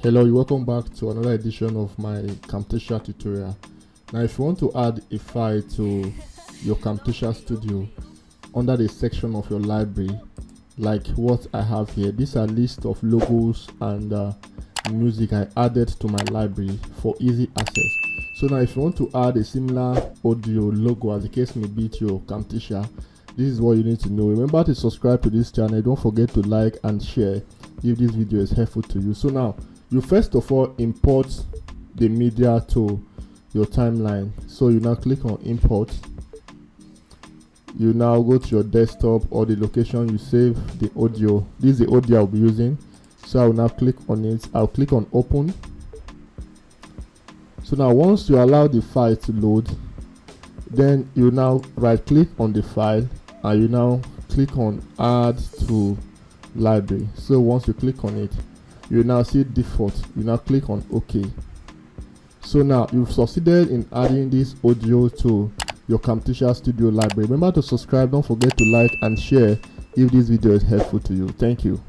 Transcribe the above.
Hello, welcome back to another edition of my Camtasia tutorial. Now if you want to add a file to your Camtasia Studio under the section of your library like what I have here, these are list of logos and music I added to my library for easy access. So now if you want to add a similar audio logo as the case may be to your Camtasia, this is what you need to know. Remember to subscribe to this channel. Don't forget to like and share if this video is helpful to you. So now you first of all import the media to your timeline. So you now click on import. You now go to your desktop or the location you save the audio. This is the audio I'll be using, so I will now click on it. I'll click on open. So now once you allow the file to load, then you now right click on the file and you now click on add to library. So once you click on it, you now see default. You now click on OK. So now you've succeeded in adding this audio to your Camtasia Studio library. Remember to subscribe. Don't forget to like and share if this video is helpful to you. Thank you.